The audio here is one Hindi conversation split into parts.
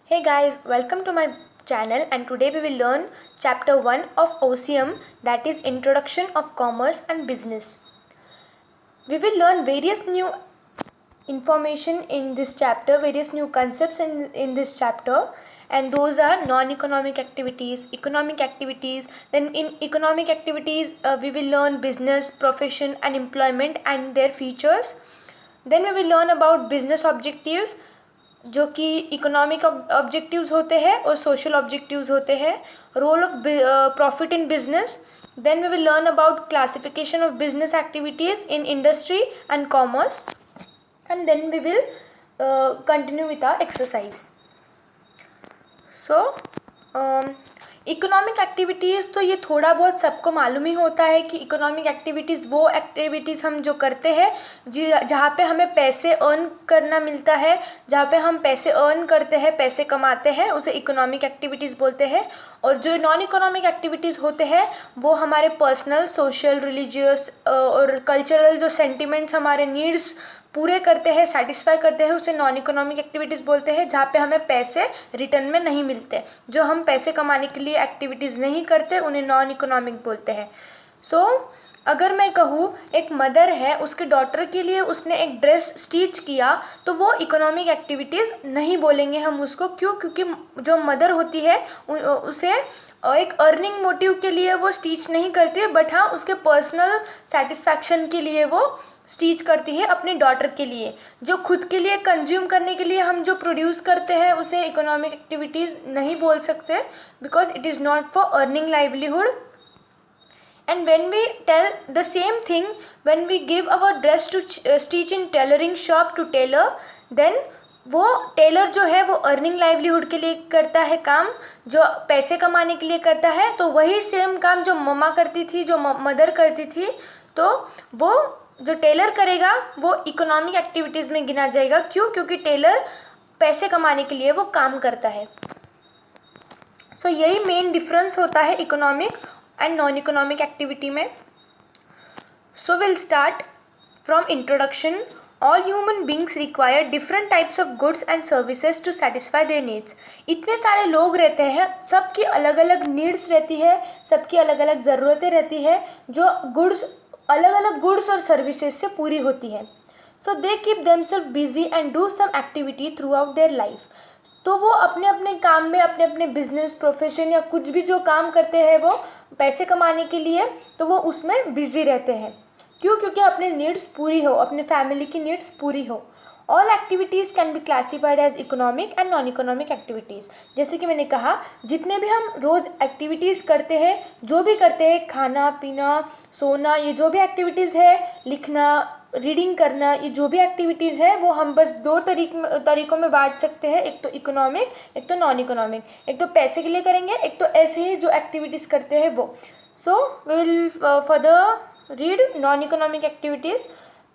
Hey guys, welcome to my channel and today we will learn chapter 1 of OCM, that is Introduction of Commerce and Business. We will learn various new information in this chapter, various new concepts in this chapter, and those are non-economic activities, economic activities. Then in economic activities we will learn business, profession and employment and their features. Then we will learn about business objectives जो कि इकोनॉमिक ऑब्जेक्टिव्स होते हैं और सोशल ऑब्जेक्टिव्स होते हैं. Role of profit in business. Then we will learn about classification of business activities in industry and commerce and then we will continue with our exercise. So economic activities तो ये थोड़ा बहुत सबको मालूम ही होता है कि इकोनॉमिक एक्टिविटीज़ वो एक्टिविटीज़ हम जो करते हैं जहाँ पे हमें पैसे अर्न करना मिलता है, जहाँ पे हम पैसे अर्न करते हैं, पैसे कमाते हैं, उसे इकोनॉमिक एक्टिविटीज़ बोलते हैं. और जो नॉन इकोनॉमिक एक्टिविटीज़ होते हैं वो हमारे पर्सनल, सोशल, रिलीजियस और कल्चरल जो सेंटिमेंट्स हमारे नीड्स पूरे करते हैं, सेटिस्फाई करते हैं, उसे नॉन इकोनॉमिक एक्टिविटीज़ बोलते हैं. जहाँ पे हमें पैसे रिटर्न में नहीं मिलते, जो हम पैसे कमाने के लिए एक्टिविटीज़ नहीं करते, उन्हें नॉन इकोनॉमिक बोलते हैं. अगर मैं कहूँ एक मदर है, उसके डॉटर के लिए उसने एक ड्रेस स्टिच किया तो वो इकोनॉमिक एक्टिविटीज़ नहीं बोलेंगे हम उसको. क्यों? क्योंकि जो मदर होती है उसे एक अर्निंग मोटिव के लिए वो स्टिच नहीं करती है, बट हाँ उसके पर्सनल सेटिस्फैक्शन के लिए वो स्टिच करती है अपने डॉटर के लिए. जो खुद के लिए कंज्यूम करने के लिए हम जो प्रोड्यूस करते हैं उसे इकोनॉमिक एक्टिविटीज़ नहीं बोल सकते, because it is not for earning livelihood. And when we tell the same thing, when we give our dress to stitch in tailoring shop to tailor, then वो टेलर जो है वो अर्निंग लाइवलीहुड के लिए करता है काम, जो पैसे कमाने के लिए करता है. तो वही सेम काम जो मम्मा करती थी, जो मदर करती थी, तो वो जो टेलर करेगा वो इकोनॉमिक एक्टिविटीज़ में गिना जाएगा. क्यों? क्योंकि टेलर पैसे कमाने के लिए वो काम करता है. यही मेन डिफरेंस होता है इकोनॉमिक and non-economic activity में. So we'll start from introduction. All human beings require different types of goods and services to satisfy their needs. इतने सारे लोग रहते हैं, सबकी अलग अलग नीड्स रहती है, सबकी अलग अलग ज़रूरतें रहती है, जो गुड्स अलग अलग गुड्स और सर्विसेज से पूरी होती है. So they keep themselves busy and do some activity throughout their life. तो वो अपने अपने काम में, अपने अपने बिजनेस, प्रोफेशन या कुछ भी जो काम करते हैं वो पैसे कमाने के लिए, तो वो उसमें बिजी रहते हैं. क्यों? क्योंकि अपने नीड्स पूरी हो, अपने फैमिली की नीड्स पूरी हो. All activities can be classified as economic and non economic activities. जैसे कि मैंने कहा, जितने भी हम रोज़ एक्टिविटीज़ करते हैं, जो भी करते हैं, खाना पीना, सोना, ये जो भी एक्टिविटीज़ है, लिखना, रीडिंग करना, ये जो भी एक्टिविटीज़ है वो हम बस दो तरीक़ों में बांट सकते हैं. एक तो इकोनॉमिक, एक तो नॉन इकोनॉमिक. एक तो पैसे के लिए करेंगे, एक तो ऐसे ही जो एक्टिविटीज़ करते हैं वो. So we will further read non economic activities.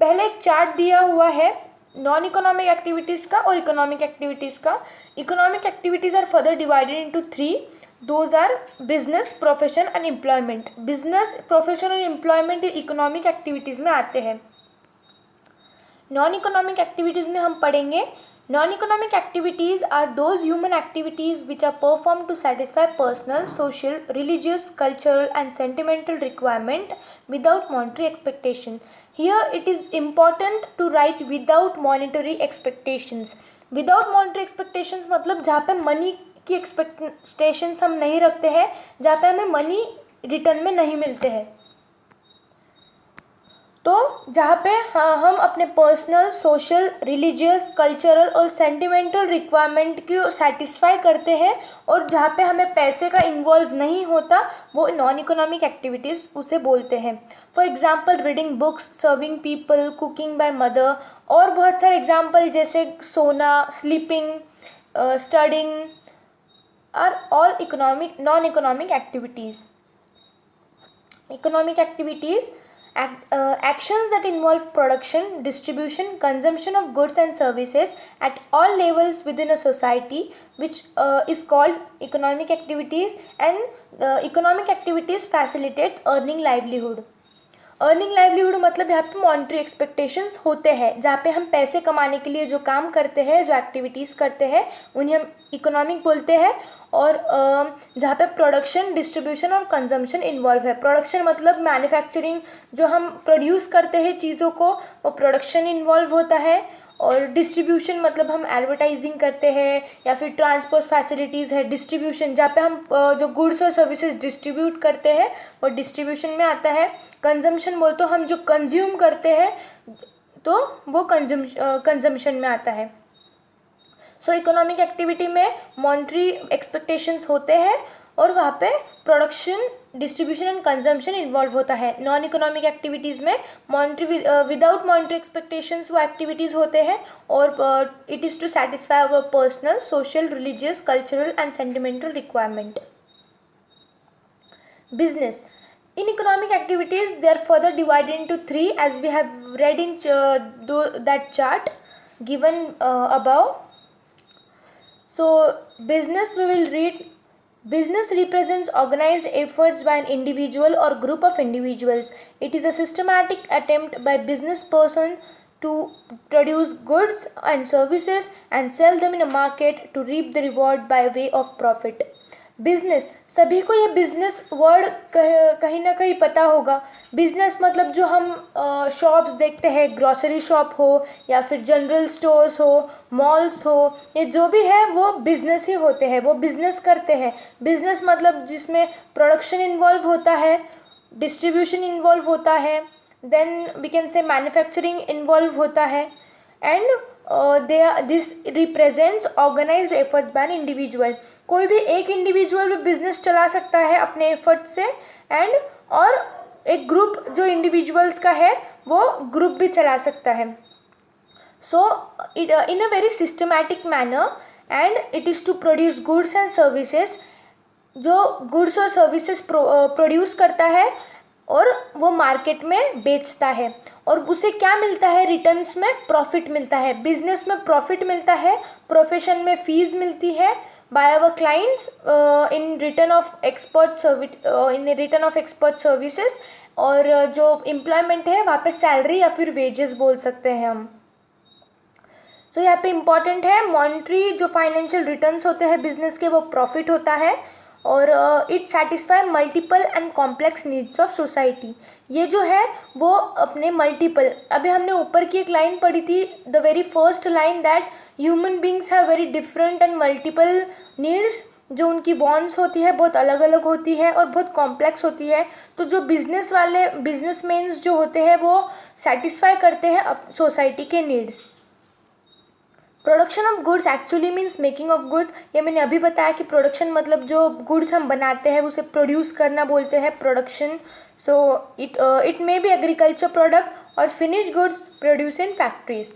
पहले एक चार्ट दिया हुआ है नॉन इकोनॉमिक एक्टिविटीज़ का और इकोनॉमिक एक्टिविटीज़ का. Economic activities are further divided into 3. Those are business, profession and employment. Business, profession और एम्प्लॉयमेंट इकोनॉमिक एक्टिविटीज़ में आते हैं. नॉन इकोनॉमिक एक्टिविटीज़ में हम पढ़ेंगे, non economic activities are those human activities which are perform to satisfy personal, social, religious, cultural and sentimental requirement without monetary expectation. Here it is important to write without monetary expectations. Without monetary expectations मतलब जहाँ पे मनी की एक्सपेक्टेशंस हम नहीं रखते हैं, जहाँ पे हमें मनी रिटर्न में नहीं मिलते हैं. तो जहाँ पे हम अपने पर्सनल, सोशल, रिलीजियस, कल्चरल और सेंटिमेंटल रिक्वायरमेंट को सेटिस्फाई करते हैं और जहाँ पे हमें पैसे का इन्वॉल्व नहीं होता, वो नॉन इकोनॉमिक एक्टिविटीज़ उसे बोलते हैं. For example reading books, serving people, cooking by mother, और बहुत सारे एग्जांपल जैसे सोना, sleeping, studying are all economic, non economic activities. Economic activities actions that involve production, distribution, consumption of goods and services at all levels within a society, which is called economic activities. And economic activities facilitate earning livelihood. Earning livelihood मतलब यहाँ पे मॉनेटरी एक्सपेक्टेशंस होते हैं, जहाँ पे हम पैसे कमाने के लिए जो काम करते हैं, जो एक्टिविटीज़ करते हैं, उन्हें हम इकोनॉमिक बोलते हैं। और जहाँ पे प्रोडक्शन, डिस्ट्रीब्यूशन और कंजम्पशन इन्वॉल्व है। प्रोडक्शन मतलब मैन्युफैक्चरिंग, जो हम प्रोड्यूस करते हैं चीज़ों को, वो प्रोडक्शन इन्वॉल्व होता है। और डिस्ट्रीब्यूशन मतलब हम एडवर्टाइजिंग करते हैं या फिर ट्रांसपोर्ट फैसिलिटीज़ है। डिस्ट्रीब्यूशन जहाँ पे हम जो गुड्स और सर्विसेज डिस्ट्रीब्यूट करते हैं वो डिस्ट्रीब्यूशन में आता है। कंजम्पशन बोल तो हम जो कंज्यूम करते हैं तो वो कंजम्पशन में आता है। सो इकोनॉमिक एक्टिविटी में मॉनेटरी एक्सपेक्टेशंस होते हैं और वहाँ पे production, distribution and consumption involve होता है। नॉन इकोनॉमिक एक्टिविटीज़ में मॉनेटरी, विदाउट मॉनेटरी एक्सपेक्टेशंस वो एक्टिविटीज़ होते हैं और it is to satisfy our personal, social, religious, cultural and sentimental requirement. Business in economic activities, they are further divided into three, as we have read in that chart given above. So business, we will read, business represents organized efforts by an individual or group of individuals. It is a systematic attempt by business person to produce goods and services and sell them in a market to reap the reward by way of profit. Business, सभी को ये बिजनेस वर्ड कहीं ना कहीं पता होगा। बिजनेस मतलब जो हम शॉप्स देखते हैं, ग्रॉसरी शॉप हो या फिर जनरल स्टोर्स हो, मॉल्स हो, ये जो भी है वो बिजनेस ही होते हैं, वो बिजनेस करते हैं। बिजनेस मतलब जिसमें प्रोडक्शन इन्वॉल्व होता है, डिस्ट्रीब्यूशन इन्वॉल्व होता है, then we can say manufacturing involve होता है and this represents organised efforts by an individual. कोई भी एक इंडिविजुअल भी बिजनेस चला सकता है अपने एफर्ट से एंड और एक ग्रुप जो इंडिविजुअल्स का है वो ग्रुप भी चला सकता है। So in a very systematic manner and it is to produce goods and services. जो गुड्स और सर्विसेज प्रोड्यूस करता है और वो मार्केट में बेचता है और उसे क्या मिलता है, रिटर्न्स में प्रॉफिट मिलता है। बिजनेस में प्रॉफिट मिलता है, प्रोफेशन में फीस मिलती है by our clients in return of expert services और जो एम्प्लॉयमेंट है वहाँ पे सैलरी या फिर वेजेस बोल सकते हैं हम। तो यहाँ पे इम्पॉर्टेंट है मॉनेटरी जो फाइनेंशियल रिटर्न्स होते हैं बिजनेस के, वो प्रॉफिट होता है और it satisfy multiple and complex needs of society. ये जो है वो अपने मल्टीपल, अभी हमने ऊपर की एक लाइन पढ़ी थी, the very first line, that human beings have very different and multiple needs. जो उनकी वॉन्ट्स होती है बहुत अलग अलग होती है और बहुत कॉम्प्लेक्स होती है। तो जो बिजनेस वाले बिजनेसमैन्स जो होते हैं वो सेटिस्फाई करते हैं सोसाइटी के needs. Production of goods actually means making of goods. ये मैंने अभी बताया कि प्रोडक्शन मतलब जो गुड्स हम बनाते हैं उसे प्रोड्यूस करना बोलते हैं production. So it may be agriculture product और finish goods produce in factories.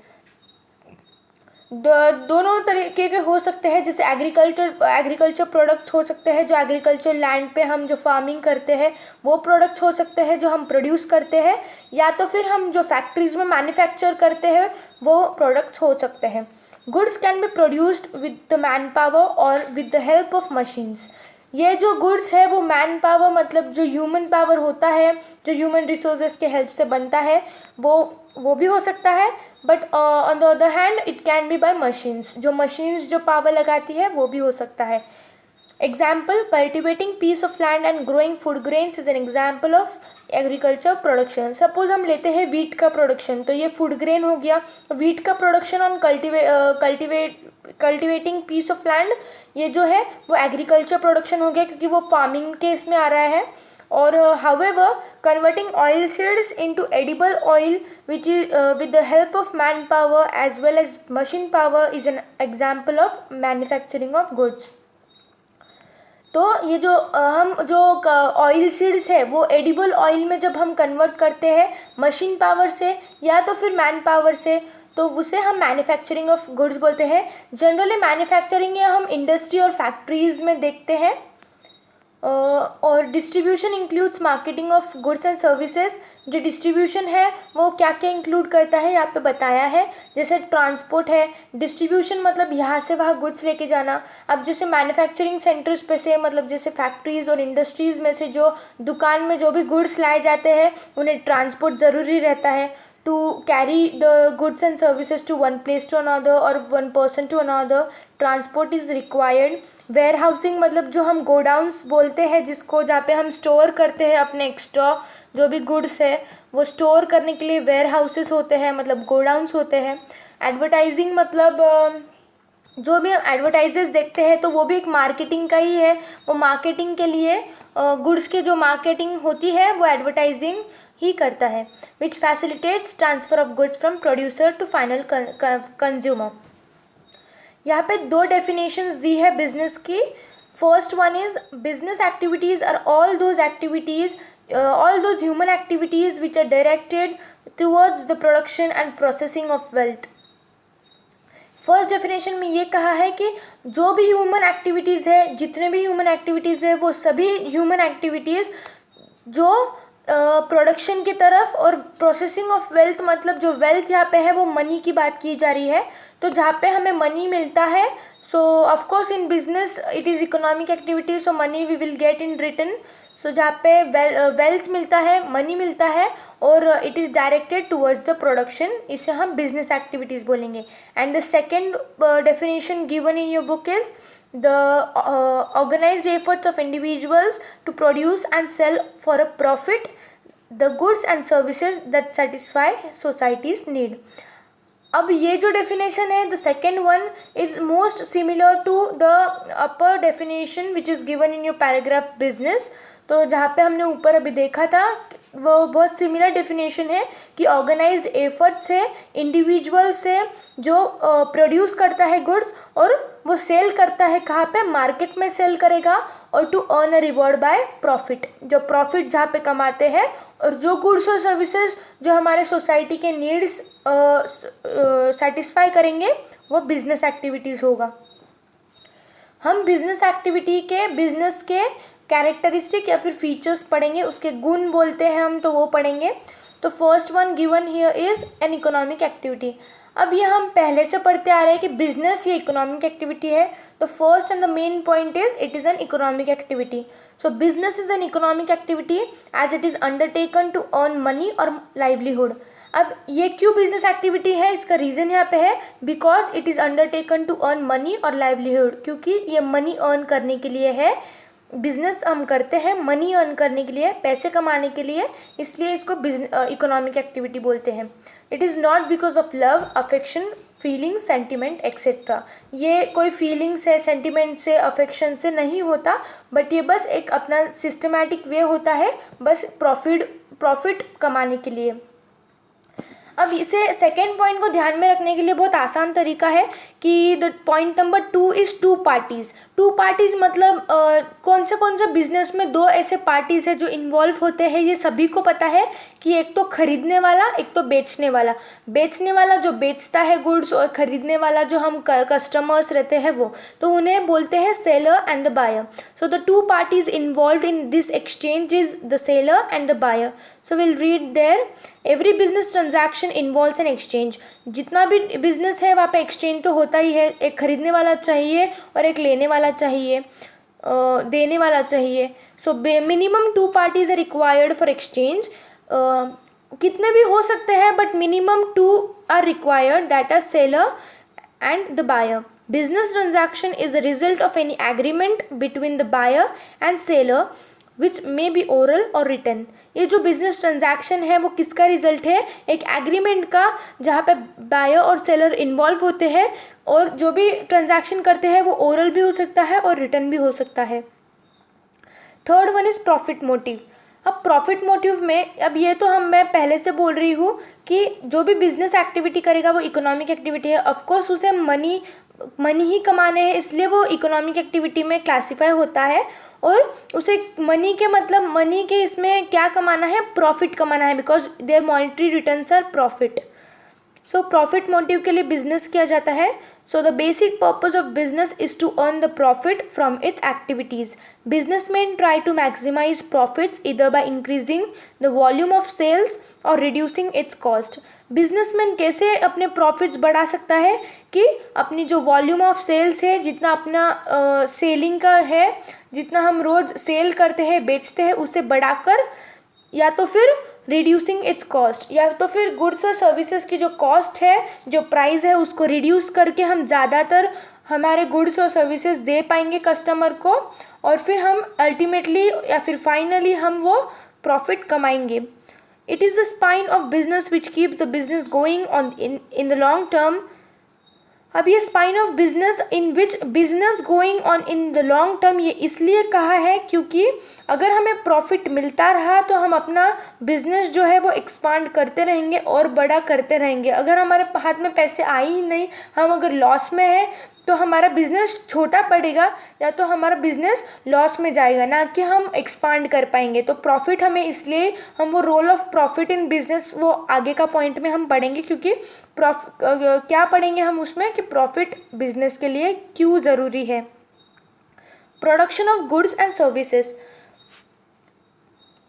दोनों तरीके के हो सकते हैं, जैसे एग्रीकल्चर प्रोडक्ट्स हो सकते हैं जो एग्रीकल्चर लैंड पे हम जो फार्मिंग करते हैं वो प्रोडक्ट्स हो सकते हैं जो हम प्रोड्यूस करते हैं, या तो फिर हम जो फैक्ट्रीज में मैन्युफैक्चर करते हैं वो प्रोडक्ट्स हो सकते हैं। Goods can be produced with the man power और with the help of machines. ये जो गुड्स है वो मैन पावर मतलब जो ह्यूमन पावर होता है, जो ह्यूमन रिसोर्सेज के हेल्प से बनता है, वो भी हो सकता है। But on the other hand it can be by machines, जो मशीन्स जो पावर लगाती है वो भी हो सकता है। Example, cultivating piece of land and growing food grains is an example of agriculture production. Suppose हम लेते हैं वीट का प्रोडक्शन, तो ये फूड ग्रेन हो गया। वीट का production on cultivating piece of land, ये जो है वो एग्रीकल्चर प्रोडक्शन हो गया क्योंकि वो फार्मिंग के इसमें आ रहा है। और however converting oil seeds into edible oil which is with the help of man power as well as machine power is an example of manufacturing of goods. तो ये जो हम जो ऑयल सीड्स है वो एडिबल ऑयल में जब हम कन्वर्ट करते हैं मशीन पावर से या तो फिर मैन पावर से, तो उसे हम मैन्युफैक्चरिंग ऑफ गुड्स बोलते हैं। जनरली मैन्युफैक्चरिंग ये हम इंडस्ट्री और फैक्ट्रीज़ में देखते हैं। और distribution includes marketing of goods and services. जो डिस्ट्रीब्यूशन है वो क्या क्या इंक्लूड करता है यहाँ पे बताया है। जैसे ट्रांसपोर्ट है, डिस्ट्रीब्यूशन मतलब यहाँ से वहाँ गुड्स लेके जाना। अब जैसे मैन्युफैक्चरिंग सेंटर्स पे से मतलब जैसे फैक्ट्रीज़ और इंडस्ट्रीज़ में से जो दुकान में जो भी गुड्स लाए जाते हैं उन्हें ट्रांसपोर्ट ज़रूरी रहता है to carry the goods and services to one place to another or one person to another, transport is required। warehousing मतलब जो हम गोडाउंस बोलते हैं जिसको, जहाँ पे हम स्टोर करते हैं अपने एक्स्ट्रा जो भी गुड्स है वो स्टोर करने के लिए वेयर हाउसेस होते हैं, मतलब गोडाउंस होते हैं। एडवर्टाइजिंग मतलब जो भी हम एडवर्टाइजेस देखते हैं तो वो भी एक मार्केटिंग का ही है। वो मार्केटिंग के लिए गुड्स के जो मार्केटिंग होती है वो एडवर्टाइजिंग ही करता है। Which facilitates transfer of goods from producer to final consumer. यहाँ पे दो डेफिनेशंस दी है बिजनेस की। First one is business activities are all those human activities which are directed towards the production and processing of wealth. First definition में ये कहा है कि जो भी ह्यूमन एक्टिविटीज़ है, जितने भी ह्यूमन एक्टिविटीज़ है वो सभी ह्यूमन एक्टिविटीज़ जो प्रोडक्शन की तरफ और प्रोसेसिंग ऑफ वेल्थ, मतलब जो वेल्थ यहाँ पे है वो मनी की बात की जा रही है। तो जहाँ पे हमें मनी मिलता है, so of course in business it is economic activity, so money we will get in return. So जहाँ पे वेल्थ मिलता है, मनी मिलता है और it is directed towards the production, इसे हम बिजनेस एक्टिविटीज़ बोलेंगे। And the second definition given in your book is the organized efforts of individuals to produce and sell for a profit the goods and services that satisfy society's need। अब ये जो डेफिनेशन है, the second one is most similar to the upper definition which is given in your paragraph business. तो जहाँ पे हमने ऊपर अभी देखा था वो बहुत सिमिलर डेफिनेशन है कि ऑर्गेनाइज्ड एफर्ट से, इंडिविजुअल से जो प्रोड्यूस करता है गुड्स और वो सेल करता है, कहाँ पे, मार्केट में सेल करेगा, और to earn a reward by profit, जो प्रॉफिट जहाँ पे कमाते हैं, और जो गुड्स और सर्विसेज जो हमारे सोसाइटी के नीड्स सेटिस्फाई करेंगे वो बिजनेस एक्टिविटीज़ होगा। हम बिजनेस एक्टिविटी के, बिजनेस के कैरेक्टरिस्टिक या फिर फीचर्स पढ़ेंगे, उसके गुण बोलते हैं हम, तो वो पढ़ेंगे। तो first one given here is an economic activity. अब ये हम पहले से पढ़ते आ रहे हैं कि बिजनेस ये इकोनॉमिक एक्टिविटी है। तो first and the main point is it is an economic activity. So business is an economic activity as it is undertaken to earn money और लाइवलीहुड। अब ये क्यों बिजनेस एक्टिविटी है, इसका रीज़न यहाँ पे है because it is undertaken to earn money और लाइवलीहुड, क्योंकि ये मनी अर्न करने के लिए है। बिजनेस हम करते हैं मनी अर्न करने के लिए, पैसे कमाने के लिए, इसलिए इसको इकोनॉमिक एक्टिविटी बोलते हैं। It is not because of love, affection, feelings, sentiment etcetera. ये कोई फीलिंग्स है, सेंटिमेंट से, अफेक्शन से नहीं होता, बट ये बस एक अपना सिस्टमैटिक वे होता है, बस प्रॉफिट कमाने के लिए। अब इसे सेकेंड पॉइंट को ध्यान में रखने के लिए बहुत आसान तरीका है कि the point number 2 is two parties. Two parties मतलब कौन से बिजनेस में दो ऐसे पार्टीज़ हैं जो इन्वॉल्व होते हैं, ये सभी को पता है कि एक तो खरीदने वाला, एक तो बेचने वाला। बेचने वाला जो बेचता है गुड्स और ख़रीदने वाला जो हम कस्टमर्स रहते हैं वो, तो उन्हें बोलते हैं seller and the buyer. So the two parties involve in this exchange is the seller and the buyer. So will read there every business transaction involves an exchange. जितना भी बिजनेस है वहाँ पे एक्सचेंज तो होता ही है, एक खरीदने वाला चाहिए और एक लेने वाला चाहिए, देने वाला चाहिए। So minimum 2 parties are required for exchange. कितने भी हो सकते हैं but minimum 2 are required, that are seller and the buyer. Business transaction is a result of any agreement between the buyer and seller which may be oral or written. ये जो बिजनेस ट्रांजैक्शन है वो किसका रिजल्ट है, एक एग्रीमेंट का, जहाँ पे बायर और सेलर इन्वॉल्व होते हैं, और जो भी ट्रांजैक्शन करते हैं वो ओरल भी हो सकता है और रिटन भी हो सकता है। Third one is profit motive. अब प्रॉफिट मोटिव में, अब ये तो मैं पहले से बोल रही हूँ कि जो भी बिजनेस एक्टिविटी करेगा वो इकोनॉमिक एक्टिविटी है। ऑफकोर्स उसे मनी ही कमाने हैं, इसलिए वो इकोनॉमिक एक्टिविटी में क्लासीफाई होता है, और उसे मनी के मतलब मनी के इसमें क्या कमाना है, प्रॉफिट कमाना है, because there monetary returns are profit. So profit motive के लिए बिजनेस किया जाता है. So the basic purpose of business is to earn the profit from its activities. Businessmen try to maximize profits either by increasing the volume of sales or reducing its cost. Businessman कैसे अपने प्रॉफिट्स बढ़ा सकता है कि अपनी जो वॉल्यूम ऑफ सेल्स है, जितना अपना सेलिंग का है, जितना हम रोज़ सेल करते हैं, बेचते हैं, उसे बढ़ाकर, या तो फिर रिड्यूसिंग इट्स कॉस्ट, या तो फिर गुड्स और सर्विसेज की जो कॉस्ट है, जो प्राइस है, उसको रिड्यूस करके हम ज़्यादातर हमारे गुड्स और सर्विसेज दे पाएंगे कस्टमर को, और फिर हम अल्टीमेटली या फिर फाइनली हम वो प्रॉफिट कमाएंगे. It is the spine of business which keeps the business going on in the long term. अब ये spine of business in which business going on in the long term, ये इसलिए कहा है क्योंकि अगर हमें प्रॉफिट मिलता रहा तो हम अपना बिजनेस जो है वो एक्सपांड करते रहेंगे और बड़ा करते रहेंगे. अगर हमारे हाथ में पैसे आए ही नहीं, हम अगर लॉस में हैं, तो हमारा बिजनेस छोटा पड़ेगा या तो हमारा बिजनेस लॉस में जाएगा, ना कि हम एक्सपांड कर पाएंगे. तो प्रॉफिट हमें, इसलिए हम वो role of profit in business वो आगे का पॉइंट में हम पढ़ेंगे, क्योंकि क्या पढ़ेंगे हम उसमें कि प्रॉफिट बिजनेस के लिए क्यों ज़रूरी है. Production of goods and services.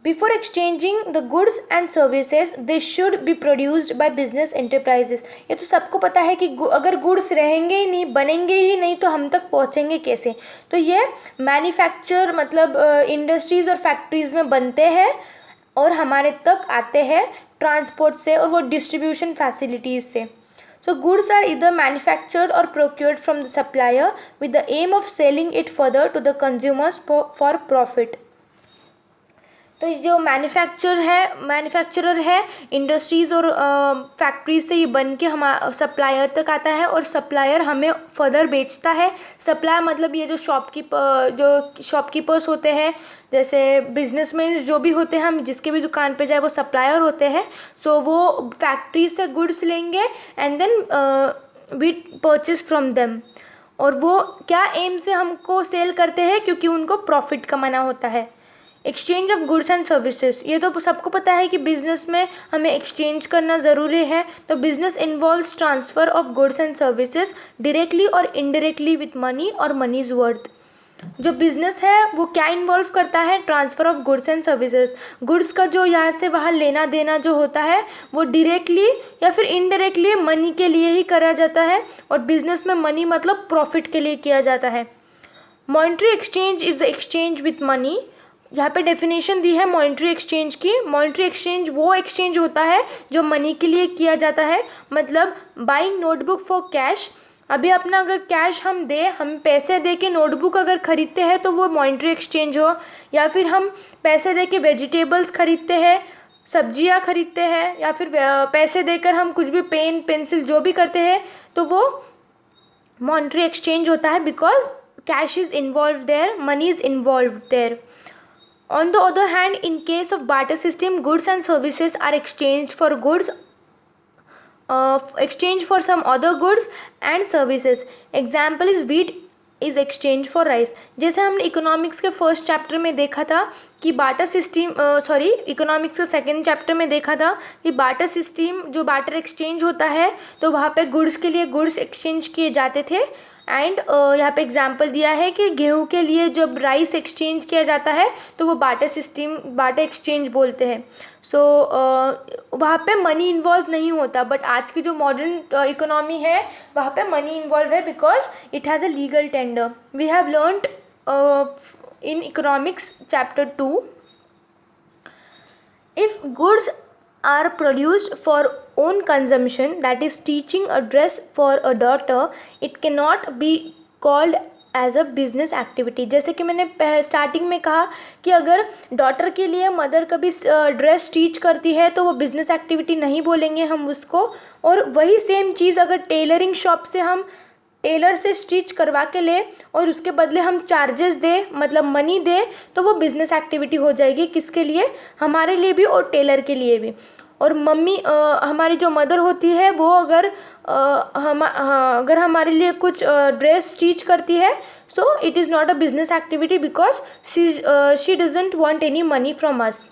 Before exchanging the goods and services, they should be produced by business enterprises. ये तो सबको पता है कि अगर गुड्स रहेंगे ही नहीं, बनेंगे ही नहीं, तो हम तक पहुँचेंगे कैसे. तो ये मैन्युफैक्चर मतलब इंडस्ट्रीज़ और फैक्ट्रीज़ में बनते हैं और हमारे तक आते हैं ट्रांसपोर्ट से और वो डिस्ट्रीब्यूशन फैसिलिटीज़ से. So goods are either manufactured or procured from the supplier with the aim of selling it further to the consumers for profit. तो जो मैन्युफैक्चरर है इंडस्ट्रीज़ और फैक्ट्रीज से ये बन के हमारा सप्लायर तक आता है और सप्लायर हमें फर्दर बेचता है. सप्लायर मतलब ये जो शॉपकीपर्स होते हैं, जैसे बिजनेसमैन जो भी होते हैं, हम जिसके भी दुकान पे जाए वो सप्लायर होते हैं. सो वो फैक्ट्री से गुड्स लेंगे and then we purchase from them. और वो क्या एम से हमको सेल करते हैं, क्योंकि उनको प्रॉफिट कमाना होता है. Exchange of goods and services. ये तो सबको पता है कि बिज़नेस में हमें एक्सचेंज करना ज़रूरी है. तो business involves transfer of goods and services directly और इनडायरेक्टली विथ मनी और मनीज वर्थ. जो बिज़नेस है वो क्या इन्वॉल्व करता है, transfer of goods and services. Goods का जो यहाँ से वहाँ लेना देना जो होता है वो डायरेक्टली या फिर इनडायरेक्टली मनी के लिए ही करा जाता है, और बिज़नेस में मनी मतलब प्रॉफिट के लिए किया जाता है. Monetary exchange is the exchange with money. यहाँ पे डेफिनेशन दी है मॉनेटरी एक्सचेंज की. मॉनेटरी एक्सचेंज वो एक्सचेंज होता है जो मनी के लिए किया जाता है. मतलब बाइंग नोटबुक फॉर कैश. अभी अपना अगर कैश हम पैसे दे के नोटबुक अगर ख़रीदते हैं तो वो मॉनेटरी एक्सचेंज हो, या फिर हम पैसे दे के वेजिटेबल्स ख़रीदते हैं, सब्जियां ख़रीदते हैं, या फिर पैसे देकर हम कुछ भी पेन पेंसिल जो भी करते हैं, तो वो मॉनेटरी एक्सचेंज होता है. Because cash is involve there, money is involve there. On the other hand, in case of barter system, goods and services are exchanged for goods, exchange for some other goods and services. Example is wheat is exchange for rice. जैसे हमने इकोनॉमिक्स के फर्स्ट चैप्टर में देखा था कि बार्टर सिस्टम, इकोनॉमिक्स के सेकेंड चैप्टर में देखा था कि बार्टर सिस्टम, जो बार्टर एक्सचेंज होता है, तो वहाँ पे गुड्स के लिए गुड्स एक्सचेंज किए जाते थे. एंड यहाँ पे एग्जांपल दिया है कि गेहूँ के लिए जब राइस एक्सचेंज किया जाता है तो वो बार्टर एक्सचेंज बोलते हैं. सो वहाँ पे मनी इन्वॉल्व नहीं होता. बट आज की जो मॉडर्न इकोनॉमी है वहाँ पे मनी इन्वॉल्व है, because it has a legal tender. We have learned in economics chapter 2. If goods are produced for own consumption, that is teaching a dress for a daughter, it cannot be called as a business activity. जैसे कि मैंने स्टार्टिंग में कहा कि अगर डॉटर के लिए मदर कभी ड्रेस स्टिच करती है तो वो बिज़नेस एक्टिविटी नहीं बोलेंगे हम उसको. और वही सेम चीज़ अगर टेलरिंग शॉप से हम टेलर से स्टिच करवा के ले और उसके बदले हम चार्जेस दे, मतलब मनी दे, तो वो बिज़नेस एक्टिविटी हो जाएगी. किसके लिए? हमारे लिए भी और टेलर के लिए भी. और मम्मी हमारी जो मदर होती है वो अगर हमारे लिए कुछ ड्रेस स्टिच करती है, so it is not a business activity, because she doesn't want any money from us.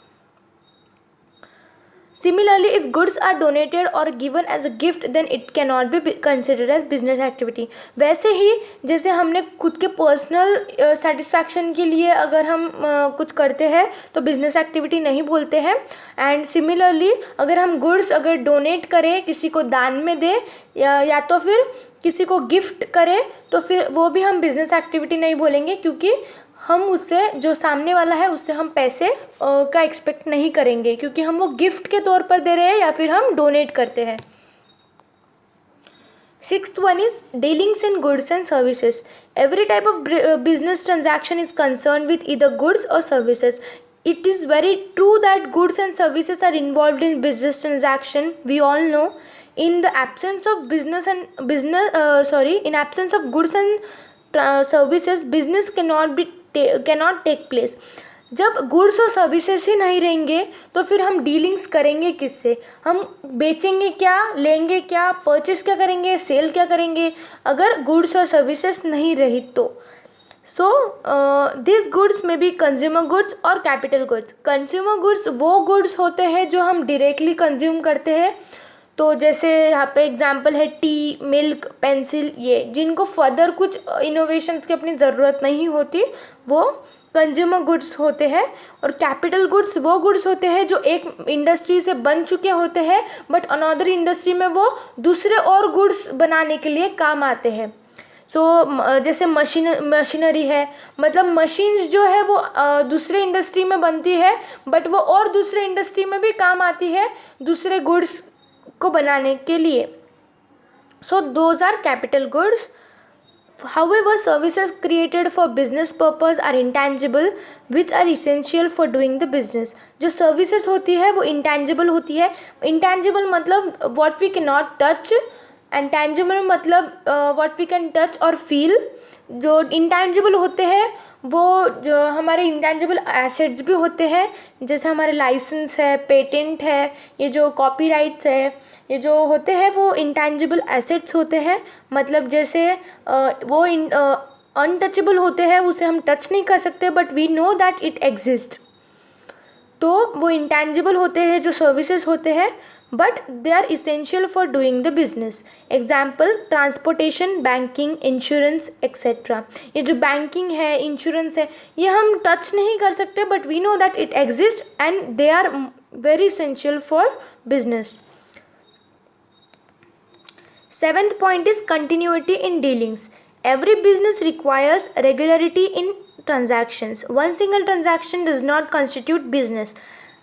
Similarly, if goods are donated or given as a gift, then it cannot be considered as business activity. वैसे ही जैसे हमने खुद के पर्सनल सेटिस्फैक्शन के लिए अगर हम कुछ करते हैं तो बिजनेस एक्टिविटी नहीं बोलते हैं. एंड सिमिलरली अगर हम गुड्स अगर डोनेट करें, किसी को दान में दें या तो फिर किसी को गिफ्ट करें, तो फिर वो भी हम बिजनेस एक्टिविटी नहीं बोलेंगे, क्योंकि हम उससे जो सामने वाला है उससे हम पैसे का एक्सपेक्ट नहीं करेंगे, क्योंकि हम वो गिफ्ट के तौर पर दे रहे हैं या फिर हम डोनेट करते हैं. Sixth one is dealings in goods and services. Every type of business transaction is concerned with either goods or services. It is very true that goods and services are involved in business transaction. We all know. In the absence of in absence of goods and services, business cannot take place. जब गुड्स और सर्विसेज ही नहीं रहेंगे तो फिर हम डीलिंग्स करेंगे किससे? हम बेचेंगे क्या, लेंगे क्या, परचेस क्या करेंगे, सेल क्या करेंगे, अगर गुड्स और सर्विसेज नहीं रही तो. सो दिस गुड्स में बी कंज्यूमर गुड्स और कैपिटल गुड्स. कंज्यूमर गुड्स वो गुड्स होते हैं जो हम डायरेक्टली कंज्यूम करते हैं. तो जैसे यहाँ पे एग्जांपल है टी, मिल्क, पेंसिल, ये जिनको फर्दर कुछ इनोवेशंस की अपनी ज़रूरत नहीं होती, वो कंज्यूमर गुड्स होते हैं. और कैपिटल गुड्स वो गुड्स होते हैं जो एक इंडस्ट्री से बन चुके होते हैं बट अनदर इंडस्ट्री में वो दूसरे और गुड्स बनाने के लिए काम आते हैं. सो जैसे मशीनरी है, मतलब मशीन्स जो है वो दूसरे इंडस्ट्री में बनती है बट वो और दूसरे इंडस्ट्री में भी काम आती है दूसरे गुड्स को बनाने के लिए. So those are capital goods. However, services created for business purpose are intangible, which are essential for doing the business. जो services होती है वो intangible होती है. Intangible मतलब what we cannot touch, and tangible मतलब what we can touch और feel. जो intangible होते हैं वो जो हमारे इंटेंजिबल एसेट्स भी होते हैं, जैसे हमारे लाइसेंस है, पेटेंट है, ये जो कॉपीराइट्स है, ये जो होते हैं वो इंटेंजिबल एसेट्स होते हैं. मतलब जैसे वो अनटचेबल होते हैं, उसे हम टच नहीं कर सकते but we know that it exist. तो वो इंटेंजिबल होते हैं जो सर्विसेज होते हैं but they are essential for doing the business. Example, transportation, banking, insurance, etc. ये जो banking है, insurance है, ये हम touch नहीं कर सकते but we know that it exists and they are very essential for business. Seventh point is continuity in dealings. Every business requires regularity in transactions. One single transaction does not constitute business.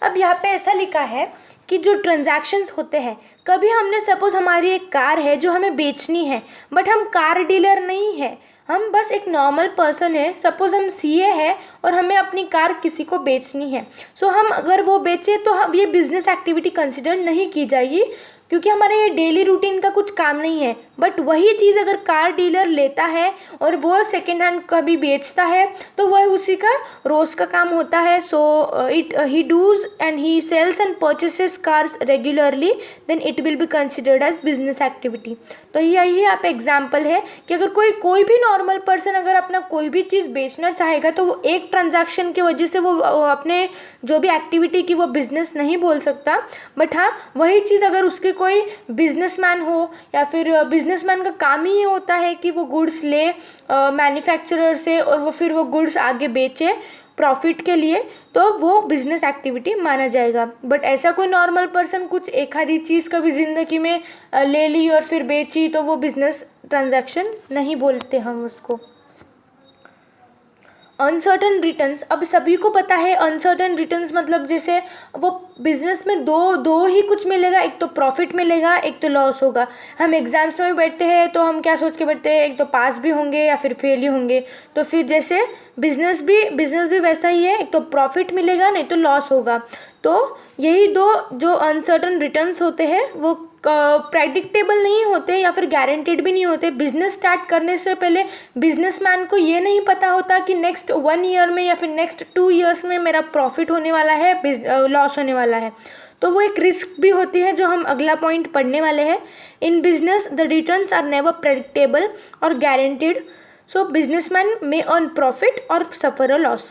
अब यहाँ पे ऐसा लिखा है कि जो ट्रांजैक्शंस होते हैं, कभी हमने सपोज़ हमारी एक कार है जो हमें बेचनी है बट हम कार डीलर नहीं है, हम बस एक नॉर्मल पर्सन है. सपोज़ हम सीए है और हमें अपनी कार किसी को बेचनी है. सो हम अगर वो बेचें तो हम ये बिज़नेस एक्टिविटी कंसिडर नहीं की जाएगी, क्योंकि हमारे ये डेली रूटीन का कुछ काम नहीं है. बट वही चीज़ अगर कार डीलर लेता है और वो सेकेंड हैंड कभी बेचता है तो वह उसी का रोज़ का काम होता है. So he does and he sells and purchases cars regularly, then it will be considered as business activity. तो यही आप एग्जाम्पल है कि अगर कोई भी नॉर्मल पर्सन अगर अपना कोई भी चीज़ बेचना चाहेगा तो वो एक ट्रांजैक्शन की वजह से वो अपने जो भी एक्टिविटी की वो बिज़नेस नहीं बोल सकता. बट हाँ, वही चीज़ अगर उसके कोई बिजनेसमैन हो या फिर बिजनेसमैन का काम ही ये होता है कि वो गुड्स ले मैन्युफैक्चरर से और वो फिर वो गुड्स आगे बेचे प्रॉफिट के लिए, तो वो बिजनेस एक्टिविटी माना जाएगा. बट ऐसा कोई नॉर्मल पर्सन कुछ एक आधी चीज़ कभी ज़िंदगी में ले ली और फिर बेची तो वो बिजनेस ट्रांजैक्शन नहीं बोलते हम उसको. Uncertain returns. अब सभी को पता है अनसर्टन रिटर्न्स मतलब जैसे वो बिजनेस में दो ही कुछ मिलेगा, एक तो प्रॉफिट मिलेगा, एक तो लॉस होगा. हम एग्जाम्स में बैठते हैं तो हम क्या सोच के बैठते हैं, एक तो पास भी होंगे या फिर फेल ही होंगे. तो फिर जैसे बिजनेस भी वैसा ही है, एक तो प्रॉफिट मिलेगा नहीं तो लॉस होगा. तो यही दो जो अनसर्टन रिटर्न्स होते हैं वो प्रेडिक्टेबल नहीं होते या फिर गारंटेड भी नहीं होते. बिजनेस स्टार्ट करने से पहले बिजनेसमैन को ये नहीं पता होता कि नेक्स्ट 1 ईयर में या फिर नेक्स्ट 2 ईयर्स में मेरा प्रॉफिट होने वाला है, लॉस होने वाला है. तो वो एक रिस्क भी होती है जो हम अगला पॉइंट पढ़ने वाले हैं. In business the returns are never predictable और guaranteed. So businessman may earn profit और सफर अ लॉस.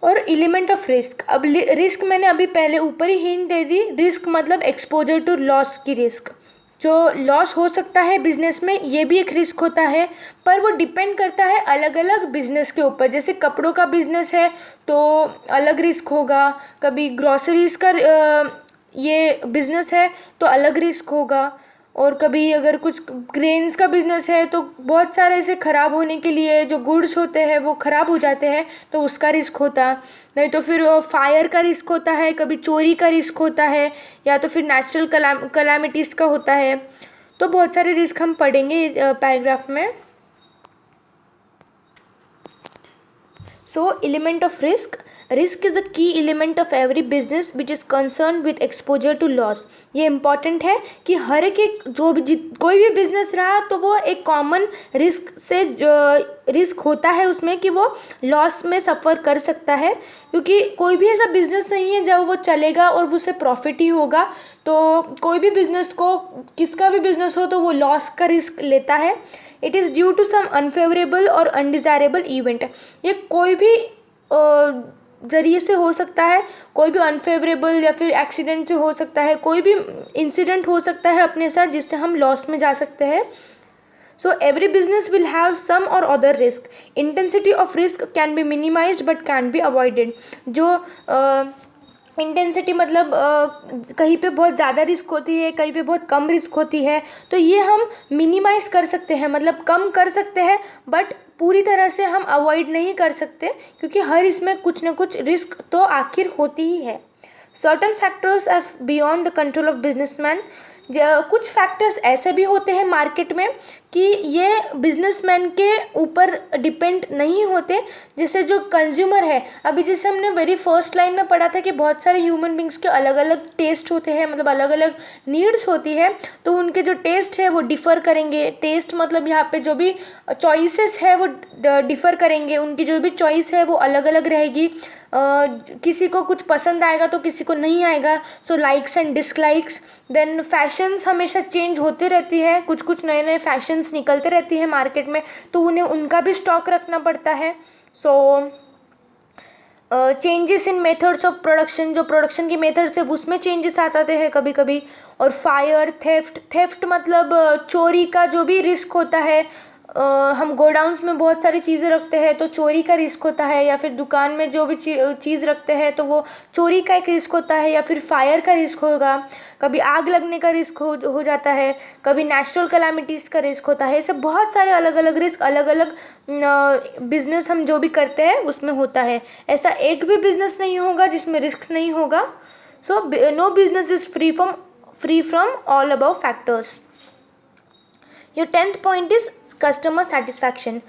और एलिमेंट ऑफ रिस्क, अब रिस्क मैंने अभी पहले ऊपर ही हिंट दे दी, रिस्क मतलब एक्सपोजर टू लॉस की रिस्क, जो लॉस हो सकता है बिजनेस में ये भी एक रिस्क होता है, पर वो डिपेंड करता है अलग अलग बिजनेस के ऊपर। जैसे कपड़ों का बिजनेस है तो अलग रिस्क होगा, कभी ग्रॉसरीज का ये बिजनेस है तो अलग रिस्क होगा, और कभी अगर कुछ ग्रेन्स का बिजनेस है तो बहुत सारे ऐसे ख़राब होने के लिए जो गुड्स होते हैं वो ख़राब हो जाते हैं तो उसका रिस्क होता है। नहीं तो फिर फायर का रिस्क होता है, कभी चोरी का रिस्क होता है, या तो फिर नेचुरल कलामिटीज़ का होता है। तो बहुत सारे रिस्क हम पढ़ेंगे पैराग्राफ में। So, element of risk. Risk is a key element of every business which is concerned with exposure to loss. ये इम्पॉर्टेंट है कि हर एक जो भी कोई भी बिजनेस रहा तो वो एक कॉमन रिस्क से रिस्क होता है उसमें कि वो लॉस में सफ़र कर सकता है, क्योंकि कोई भी ऐसा बिजनेस नहीं है जब वो चलेगा और उससे प्रॉफिट ही होगा। तो कोई भी बिजनेस को, किसका भी बिजनेस हो तो वो लॉस का रिस्क लेता है। It is due to some unfavourable और अनडिज़ायरेबल इवेंट। ये कोई भी ज़रिए से हो सकता है, कोई भी अनफेवरेबल या फिर एक्सीडेंट से हो सकता है, कोई भी इंसिडेंट हो सकता है अपने साथ जिससे हम लॉस में जा सकते हैं। So every business will have some or other risk. Intensity of risk can be minimized but can be avoided. जो इंटेंसिटी मतलब कहीं पे बहुत ज़्यादा रिस्क होती है, कहीं पे बहुत कम रिस्क होती है, तो ये हम मिनिमाइज़ कर सकते हैं, मतलब कम कर सकते हैं, बट पूरी तरह से हम अवॉइड नहीं कर सकते, क्योंकि हर इसमें कुछ ना कुछ रिस्क तो आखिर होती ही है। Certain factors are beyond the control of businessman. कुछ फैक्टर्स ऐसे भी होते हैं मार्केट में कि ये बिजनेसमैन के ऊपर डिपेंड नहीं होते। जैसे जो कंज्यूमर है, अभी जैसे हमने वेरी फर्स्ट लाइन में पढ़ा था कि बहुत सारे ह्यूमन बींग्स के अलग अलग टेस्ट होते हैं, मतलब अलग अलग नीड्स होती है, तो उनके जो टेस्ट है वो डिफ़र करेंगे। टेस्ट मतलब यहाँ पे जो भी चॉइसेस है वो डिफ़र करेंगे, उनकी जो भी चॉइस है वो अलग अलग रहेगी। किसी को कुछ पसंद आएगा तो किसी को नहीं आएगा। So likes and dislikes. Then fashions हमेशा चेंज होते रहती है, कुछ कुछ नए नए फैशंस निकलते रहती है मार्केट में, तो उन्हें उनका भी स्टॉक रखना पड़ता है। So changes in methods of production, जो प्रोडक्शन की मेथड्स है उसमें चेंजेस आते हैं कभी कभी। और फायर, थेफ्ट मतलब चोरी का जो भी रिस्क होता है। हम गोडाउन्स में बहुत सारी चीज़ें रखते हैं तो चोरी का रिस्क होता है, या फिर दुकान में जो भी चीज़ रखते हैं तो वो चोरी का एक रिस्क होता है, या फिर फायर का रिस्क होगा। कभी आग लगने का रिस्क हो जाता है, कभी नेचुरल कैलामिटीज़ का रिस्क होता है। ऐसे बहुत सारे अलग अलग रिस्क अलग अलग बिजनेस हम जो भी करते हैं उसमें होता है। ऐसा एक भी बिजनेस नहीं होगा जिसमें रिस्क नहीं होगा। So no business is free from all above factors. Your 10th point is customer satisfaction.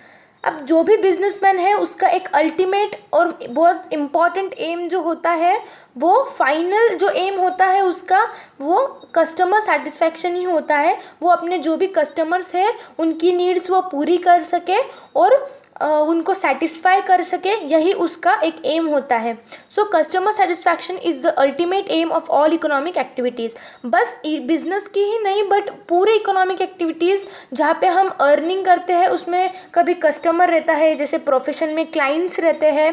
अब जो भी बिजनेसमैन है उसका एक अल्टीमेट और बहुत इम्पॉर्टेंट एम जो होता है, वो फाइनल जो एम होता है उसका, वो कस्टमर सेटिस्फैक्शन ही होता है। वो अपने जो भी कस्टमर्स है उनकी नीड्स वो पूरी कर सके और उनको सेटिस्फाई कर सके, यही उसका एक एम होता है। सो customer satisfaction is the ultimate aim of all economic activities. बस बिजनेस की ही नहीं बट पूरे इकोनॉमिक एक्टिविटीज़ जहाँ पे हम अर्निंग करते हैं उसमें कभी कस्टमर रहता है, जैसे प्रोफेशन में क्लाइंट्स रहते हैं,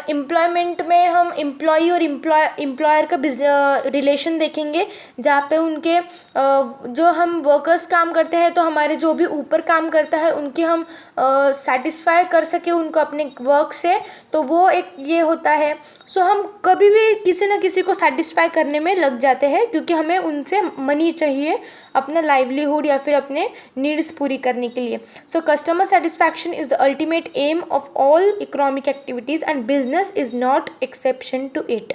एम्प्लॉयमेंट में हम एम्प्लॉई और एम्प्लॉयर का रिलेशन देखेंगे, जहाँ पे उनके जो हम वर्कर्स काम करते हैं तो हमारे जो भी ऊपर काम करता है उनकी हम सेटिस्फाई कर सके उनको अपने वर्क से, तो वो एक ये होता है। सो हम कभी भी किसी न किसी को सेटिस्फाई करने में लग जाते हैं, क्योंकि हमें उनसे मनी चाहिए अपना लाइवलीहुड या फिर अपने नीड्स पूरी करने के लिए। So customer satisfaction is the ultimate aim of all economic activities and business is not exception to it.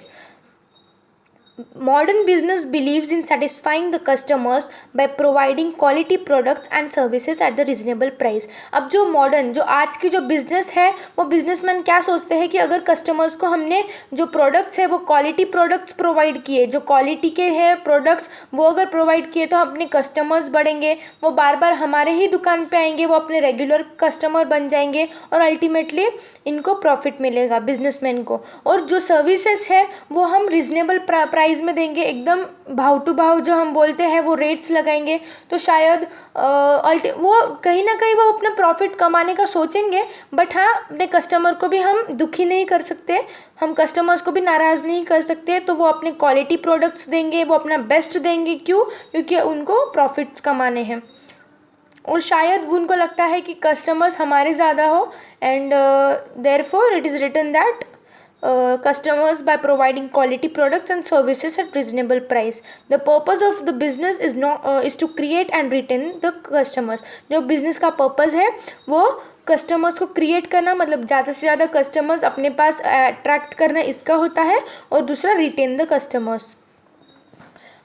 Modern business believes in satisfying the customers by providing quality products and services at the reasonable price. अब जो मॉडर्न, जो आज की जो बिज़नेस है, वो बिजनेसमैन क्या सोचते हैं कि अगर कस्टमर्स को हमने जो प्रोडक्ट्स है वो क्वालिटी प्रोडक्ट्स प्रोवाइड किए, जो क्वालिटी के हैं प्रोडक्ट्स वो अगर प्रोवाइड किए तो अपने कस्टमर्स बढ़ेंगे, वो बार बार हमारे ही दुकान पे आएंगे, वो अपने रेगुलर कस्टमर बन जाएंगे और अल्टीमेटली इनको प्रॉफिट मिलेगा बिजनेसमैन को। और जो सर्विसेज है वो हम रिजनेबल प्राइस प्राइस में देंगे, एकदम भाव टू भाव जो हम बोलते हैं वो रेट्स लगाएंगे, तो शायद वो कहीं ना कहीं वो अपना प्रॉफिट कमाने का सोचेंगे, बट हाँ अपने कस्टमर को भी हम दुखी नहीं कर सकते, हम कस्टमर्स को भी नाराज़ नहीं कर सकते। तो वो अपने क्वालिटी प्रोडक्ट्स देंगे, वो अपना बेस्ट देंगे। क्यों? क्योंकि उनको प्रॉफिट्स कमाने हैं, और शायद उनको लगता है कि कस्टमर्स हमारे ज़्यादा हो, and therefore it is written that customers by providing quality products and services at reasonable price. The purpose of the business is to create and retain the customers. जो business का purpose है वो कस्टमर्स को क्रिएट करना, मतलब ज़्यादा से ज़्यादा कस्टमर्स अपने पास अट्रैक्ट करना, इसका होता है। और दूसरा रिटेन द कस्टमर्स।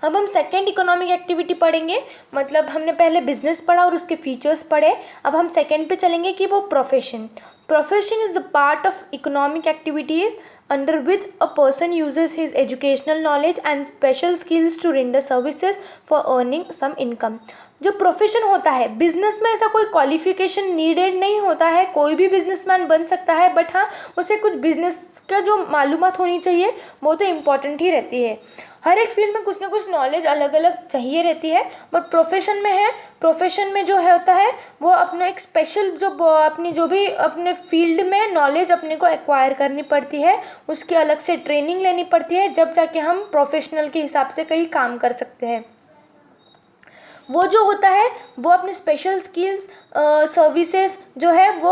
अब हम सेकेंड इकोनॉमिक एक्टिविटी पढ़ेंगे, मतलब हमने पहले बिजनेस पढ़ा और उसके फीचर्स पढ़े, अब हम सेकेंड पे चलेंगे कि वो profession. Profession is the part of economic activities under which a person uses his educational knowledge and special skills to render services for earning some income. जो प्रोफेशन होता है बिजनेस में, ऐसा कोई क्वालिफिकेशन नीडेड नहीं होता है, कोई भी बिजनेसमैन बन सकता है, बट हाँ उसे कुछ बिजनेस का जो मालूमात होनी चाहिए वो तो इम्पॉर्टेंट ही रहती है। हर एक फील्ड में कुछ ना कुछ नॉलेज अलग अलग चाहिए रहती है, बट प्रोफेशन में है, प्रोफेशन में जो है होता है वो अपना एक स्पेशल जो अपनी जो भी अपने फील्ड में नॉलेज अपने को एक्वायर करनी पड़ती है, उसकी अलग से ट्रेनिंग लेनी पड़ती है, जब जाके हम प्रोफेशनल के हिसाब से कहीं काम कर सकते हैं। वो जो होता है वो अपने स्पेशल स्किल्स सर्विसेज जो है वो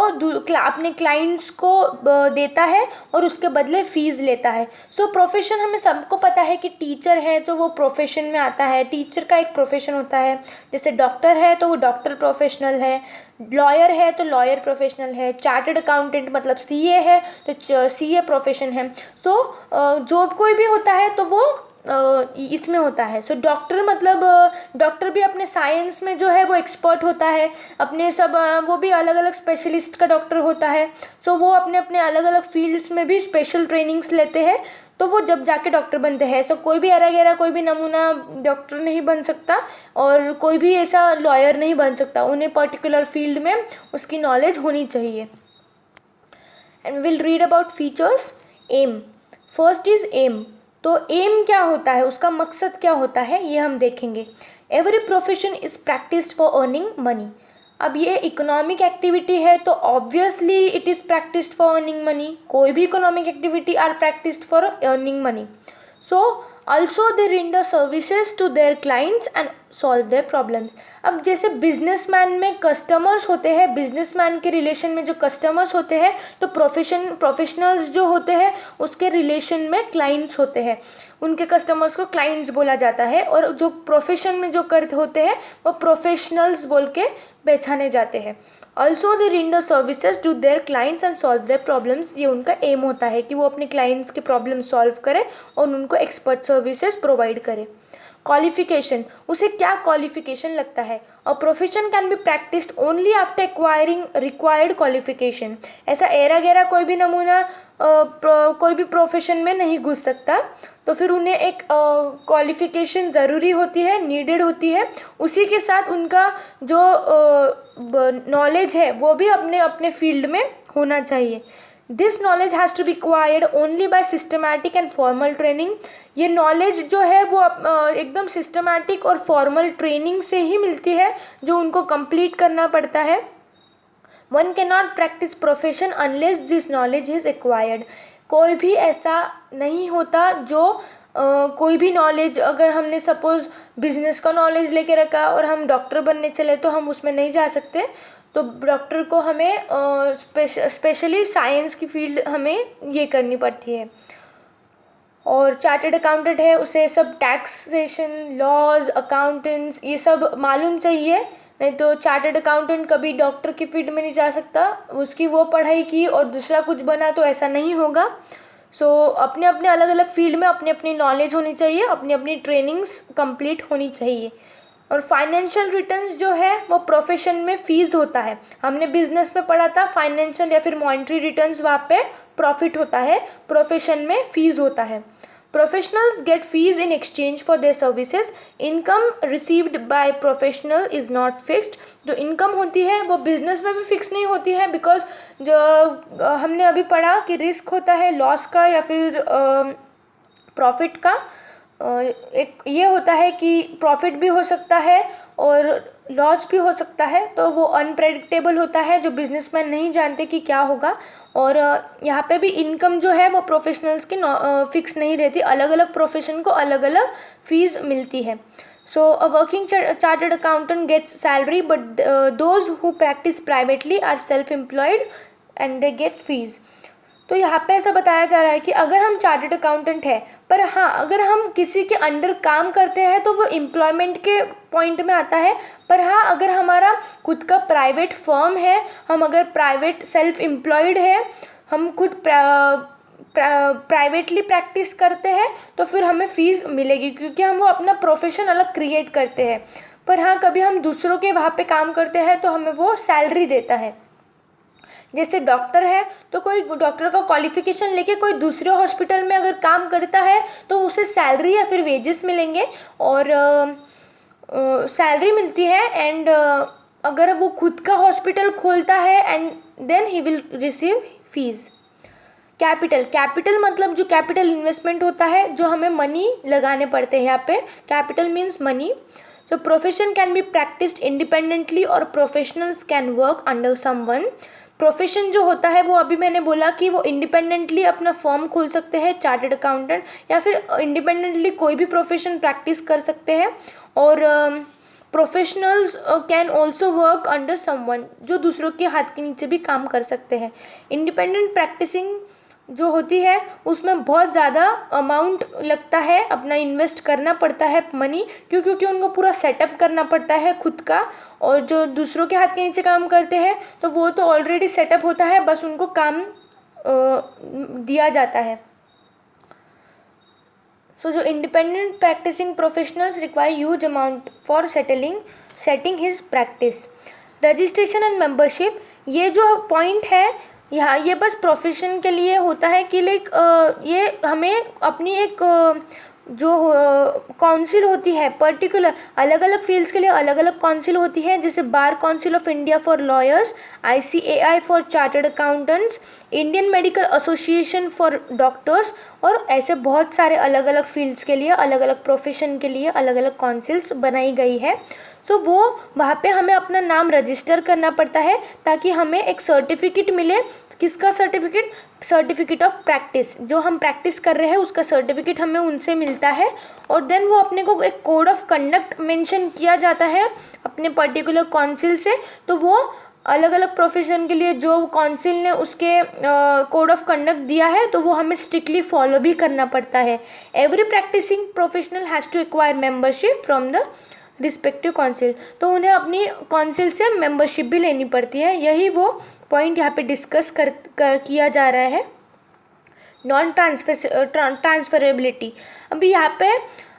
अपने क्लाइंट्स को देता है और उसके बदले फ़ीस लेता है। सो प्रोफेशन हमें सबको पता है कि टीचर है तो वो प्रोफेशन में आता है, टीचर का एक प्रोफेशन होता है। जैसे डॉक्टर है तो वो डॉक्टर प्रोफेशनल है, लॉयर है तो लॉयर प्रोफेशनल है, चार्टर्ड अकाउंटेंट मतलब सीए है तो सीए प्रोफेशन है। सो जो कोई भी होता है तो वो इसमें होता है। सो डॉक्टर मतलब डॉक्टर भी अपने साइंस में जो है वो एक्सपर्ट होता है, अपने सब वो भी अलग अलग स्पेशलिस्ट का डॉक्टर होता है। सो वो अपने अपने अलग अलग फील्ड्स में भी स्पेशल ट्रेनिंग्स लेते हैं, तो वो जब जाके डॉक्टर बनते हैं। सो कोई भी एरा गैरा कोई भी नमूना डॉक्टर नहीं बन सकता और कोई भी ऐसा लॉयर नहीं बन सकता, उन्हें पर्टिकुलर फील्ड में उसकी नॉलेज होनी चाहिए। And will read about features. Aim, first is aim. तो एम क्या होता है, उसका मकसद क्या होता है, ये हम देखेंगे। Every profession is practised for earning money. अब ये इकोनॉमिक एक्टिविटी है तो obviously it is practised for earning money. कोई भी economic activity are practised for earning money. So also they render services to their clients and solve their problems. अब जैसे बिजनेसमैन में कस्टमर्स होते हैं, बिजनेसमैन के रिलेशन में जो कस्टमर्स होते हैं, तो प्रोफेशनल्स जो होते हैं उसके रिलेशन में क्लाइंट्स होते हैं, उनके कस्टमर्स को क्लाइंट्स बोला जाता है। और जो प्रोफेशन में जो करते होते हैं वो प्रोफेशनल्स बोल के पहचाने जाते हैं। Also they render services to their clients and solve their problems. ये उनका एम होता है कि वो अपने क्लाइंट्स के प्रॉब्लम सॉल्व करे और उनको एक्सपर्ट सर्विसेज प्रोवाइड करे। क्वालिफिकेशन, उसे क्या क्वालिफिकेशन लगता है। A profession can be practised only after acquiring required qualification. ऐसा एरा गैरा कोई भी नमूना कोई भी प्रोफेशन में नहीं घुस सकता, तो फिर उन्हें एक क्वालिफिकेशन ज़रूरी होती है, नीडेड होती है। उसी के साथ उनका जो नॉलेज है वो भी अपने अपने फील्ड में होना चाहिए। This knowledge has to be acquired only by systematic and formal training. ये नॉलेज जो है वो एकदम सिस्टमैटिक और फॉर्मल ट्रेनिंग से ही मिलती है, जो उनको कंप्लीट करना पड़ता है। One can not practice profession unless this knowledge is acquired. कोई भी ऐसा नहीं होता जो कोई भी नॉलेज, अगर हमने सपोज़ बिजनेस का नॉलेज लेके रखा और हम डॉक्टर बनने चले तो हम उसमें नहीं जा सकते। तो डॉक्टर को हमें स्पेशली साइंस की फील्ड हमें ये करनी पड़ती है। और चार्टर्ड अकाउंटेंट है, उसे सब टैक्सेशन, लॉज, अकाउंटेंट्स ये सब मालूम चाहिए, नहीं तो चार्टर्ड अकाउंटेंट कभी डॉक्टर की फील्ड में नहीं जा सकता। उसकी वो पढ़ाई की और दूसरा कुछ बना तो ऐसा नहीं होगा। सो अपने अपने अलग अलग फील्ड में अपनी अपनी नॉलेज होनी चाहिए, अपनी अपनी ट्रेनिंग्स कंप्लीट होनी चाहिए। और फाइनेंशियल रिटर्न्स जो है वो प्रोफेशन में फ़ीस होता है। हमने बिजनेस में पढ़ा था फाइनेंशियल या फिर मॉनेटरी रिटर्न्स, वहाँ पे प्रॉफिट होता है, प्रोफेशन में फ़ीस होता है। Professionals get fees in exchange for their services. Income received by professional is not fixed. जो इनकम होती है वो बिजनेस में भी फिक्स नहीं होती है, बिकॉज जो हमने अभी पढ़ा कि रिस्क होता है लॉस का या फिर प्रॉफिट का। एक ये होता है कि प्रॉफिट भी हो सकता है और लॉस भी हो सकता है, तो वो अनप्रेडिक्टेबल होता है, जो बिजनेसमैन नहीं जानते कि क्या होगा। और यहाँ पे भी इनकम जो है वो प्रोफेशनल्स की फिक्स नहीं रहती, अलग अलग प्रोफेशन को अलग अलग फीस मिलती है। So a working chartered accountant gets salary, but those who practise privately are self employed and they get fees. तो यहाँ पे ऐसा बताया जा रहा है कि अगर हम चार्टर्ड अकाउंटेंट है, पर हाँ अगर हम किसी के अंडर काम करते हैं तो वो एम्प्लॉयमेंट के पॉइंट में आता है। पर हाँ अगर हमारा खुद का प्राइवेट फर्म है, हम अगर प्राइवेट सेल्फ एम्प्लॉयड है, हम खुद प्राइवेटली प्रैक्टिस करते हैं, तो फिर हमें फ़ीस मिलेगी, क्योंकि हम वो अपना प्रोफेशन अलग क्रिएट करते हैं। पर हाँ कभी हम दूसरों के वहाँ पे काम करते हैं तो हमें वो सैलरी देता है। जैसे डॉक्टर है तो कोई डॉक्टर का क्वालिफिकेशन लेके कोई दूसरे हॉस्पिटल में अगर काम करता है तो उसे सैलरी या फिर वेजेस मिलेंगे, और सैलरी मिलती है। एंड अगर वो खुद का हॉस्पिटल खोलता है एंड देन ही विल रिसीव फीस। कैपिटल मतलब जो कैपिटल इन्वेस्टमेंट होता है, जो हमें मनी लगाने पड़ते हैं। यहाँ पे capital means money. So profession can be practiced independently और professionals can work under someone। Profession जो होता है वो अभी मैंने बोला कि वो इंडिपेंडेंटली अपना फर्म खोल सकते हैं चार्टर्ड अकाउंटेंट, या फिर इंडिपेंडेंटली कोई भी प्रोफेशन प्रैक्टिस कर सकते हैं। और professionals can also work under someone, जो दूसरों के हाथ के नीचे भी काम कर सकते हैं। इंडिपेंडेंट प्रैक्टिसिंग जो होती है उसमें बहुत ज़्यादा अमाउंट लगता है, अपना इन्वेस्ट करना पड़ता है मनी, क्योंकि उनको पूरा सेटअप करना पड़ता है खुद का। और जो दूसरों के हाथ के नीचे काम करते हैं तो वो तो ऑलरेडी सेटअप होता है, बस उनको काम दिया जाता है। सो जो independent practising professionals require huge amount for setting his practice. Registration and membership, ये जो पॉइंट है यहाँ, ये बस प्रोफेशन के लिए होता है कि लाइक ये हमें अपनी एक जो काउंसिल होती है पर्टिकुलर, अलग अलग फील्ड्स के लिए अलग अलग काउंसिल होती है, जैसे bar council of India for lawyers, ICAI for chartered accountants, Indian medical association for doctors, और ऐसे बहुत सारे अलग अलग फील्ड्स के लिए, अलग अलग प्रोफेशन के लिए अलग अलग काउंसिल्स बनाई गई है। सो वो वहाँ पे हमें अपना नाम रजिस्टर करना पड़ता है ताकि हमें एक सर्टिफिकेट मिले। किसका सर्टिफिकेट? सर्टिफिकेट ऑफ प्रैक्टिस, जो हम प्रैक्टिस कर रहे हैं उसका सर्टिफिकेट हमें उनसे मिलता है। और देन वो अपने को एक कोड ऑफ कंडक्ट मेंशन किया जाता है अपने पर्टिकुलर काउंसिल से। तो वो अलग अलग प्रोफेशन के लिए जो काउंसिल ने उसके कोड ऑफ कंडक्ट दिया है तो वो हमें स्ट्रिक्टली फॉलो भी करना पड़ता है। Every practising professional has to acquire membership from the respective council, तो उन्हें अपनी काउंसिल से मेंबरशिप भी लेनी पड़ती है। यही वो पॉइंट यहाँ पे डिस्कस किया जा रहा है। नॉन ट्रांसफरेबिलिटी, अभी यहाँ पे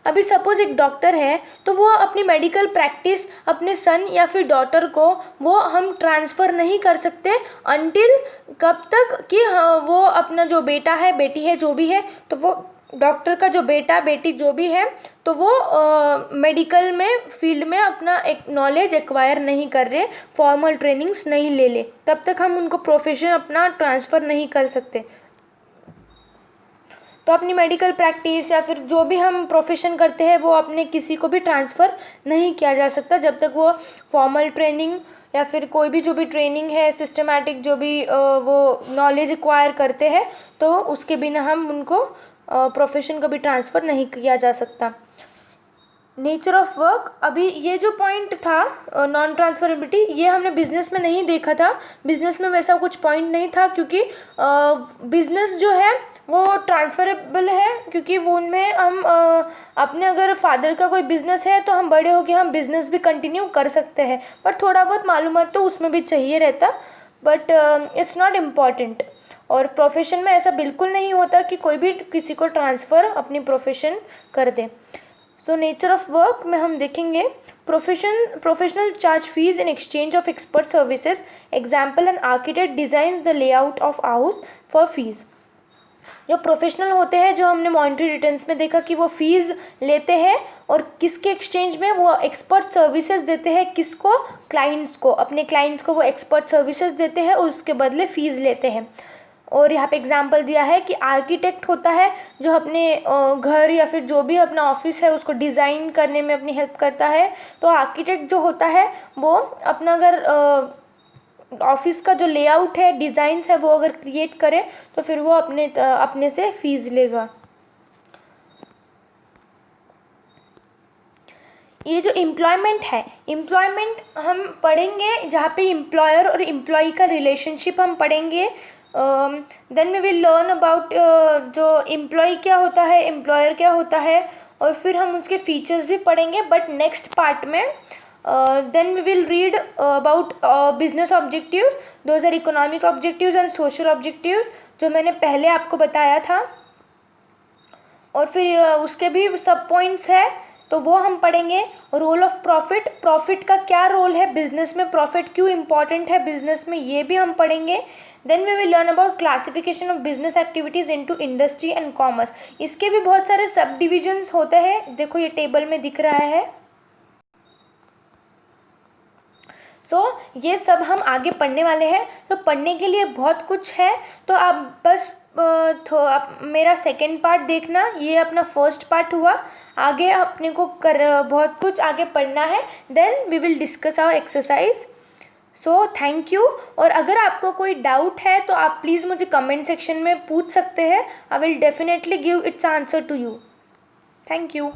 अभी सपोज एक डॉक्टर है तो वो अपनी मेडिकल प्रैक्टिस अपने सन या फिर डॉटर को वो हम ट्रांसफ़र नहीं कर सकते अनटिल कब तक कि हाँ वो अपना जो बेटा है बेटी है जो भी है, तो वो डॉक्टर का जो बेटा बेटी जो भी है तो वो मेडिकल में फील्ड में अपना एक नॉलेज एक्वायर नहीं कर रहे, फॉर्मल ट्रेनिंग्स नहीं ले, तब तक हम उनको प्रोफेशन अपना ट्रांसफ़र नहीं कर सकते। तो अपनी मेडिकल प्रैक्टिस या फिर जो भी हम प्रोफेशन करते हैं वो अपने किसी को भी ट्रांसफ़र नहीं किया जा सकता जब तक वो फॉर्मल ट्रेनिंग या फिर कोई भी जो भी ट्रेनिंग है सिस्टमैटिक जो भी वो नॉलेज एक्वायर करते हैं तो उसके बिना हम उनको प्रोफेशन को भी ट्रांसफ़र नहीं किया जा सकता। नेचर ऑफ वर्क, अभी ये जो पॉइंट था नॉन ट्रांसफरेबिलिटी, ये हमने बिज़नेस में नहीं देखा था। बिज़नेस में वैसा कुछ पॉइंट नहीं था क्योंकि बिज़नेस जो है वो ट्रांसफरेबल है, क्योंकि वो उनमें हम अपने अगर फादर का कोई बिज़नेस है तो हम बड़े होकर हम बिज़नेस भी कंटिन्यू कर सकते हैं, पर थोड़ा बहुत मालूमात तो उसमें भी चाहिए रहता, बट इट्स नॉट इम्पॉर्टेंट। और प्रोफेशन में ऐसा बिल्कुल नहीं होता कि कोई भी किसी को ट्रांसफ़र अपनी प्रोफेशन कर दे। सो नेचर ऑफ वर्क में हम देखेंगे professional charge fees in exchange of expert services. Example, an architect designs the layout of house for fees. जो प्रोफेशनल होते हैं जो हमने मॉनिटरी रिटर्न्स में देखा कि वो फ़ीस लेते हैं और किसके एक्सचेंज में वो एक्सपर्ट सर्विसेज देते हैं, किसको? क्लाइंट्स को, अपने क्लाइंट्स को वो एक्सपर्ट सर्विसेज देते हैं और उसके बदले फ़ीस लेते हैं। और यहाँ पे एग्जांपल दिया है कि आर्किटेक्ट होता है जो अपने घर या फिर जो भी अपना ऑफिस है उसको डिज़ाइन करने में अपनी हेल्प करता है। तो आर्किटेक्ट जो होता है वो अपना अगर ऑफिस का जो लेआउट है, डिज़ाइंस है, वो अगर क्रिएट करे तो फिर वो अपने से फीस लेगा। ये जो एम्प्लॉयमेंट है, एम्प्लॉयमेंट हम पढ़ेंगे जहाँ पे एम्प्लॉयर और एम्प्लॉई का रिलेशनशिप हम पढ़ेंगे। Then we will learn about जो एम्प्लॉई क्या होता है, एम्प्लॉयर क्या होता है, और फिर हम उसके फीचर्स भी पढ़ेंगे बट नेक्स्ट पार्ट में। Then we will read about business objectives, those are economic objectives and social objectives, जो मैंने पहले आपको बताया था। और फिर उसके भी सब पॉइंट्स है तो वो हम पढ़ेंगे। रोल ऑफ प्रॉफिट, प्रॉफिट का क्या रोल है बिजनेस में, प्रॉफिट क्यों इंपॉर्टेंट है बिजनेस में, ये भी हम पढ़ेंगे। Then we will learn about classification of business activities into industry and commerce. इसके भी बहुत सारे सब डिविजन्स होते हैं, देखो ये टेबल में दिख रहा है। ये सब हम आगे पढ़ने वाले हैं, तो पढ़ने के लिए बहुत कुछ है। तो आप बस आप मेरा सेकेंड पार्ट देखना, ये अपना फर्स्ट पार्ट हुआ। आगे अपने को बहुत कुछ आगे पढ़ना है। Then we will discuss our exercise. Thank you. और अगर आपको कोई डाउट है तो आप प्लीज़ मुझे कमेंट सेक्शन में पूछ सकते हैं। I will definitely give its answer to you. Thank you.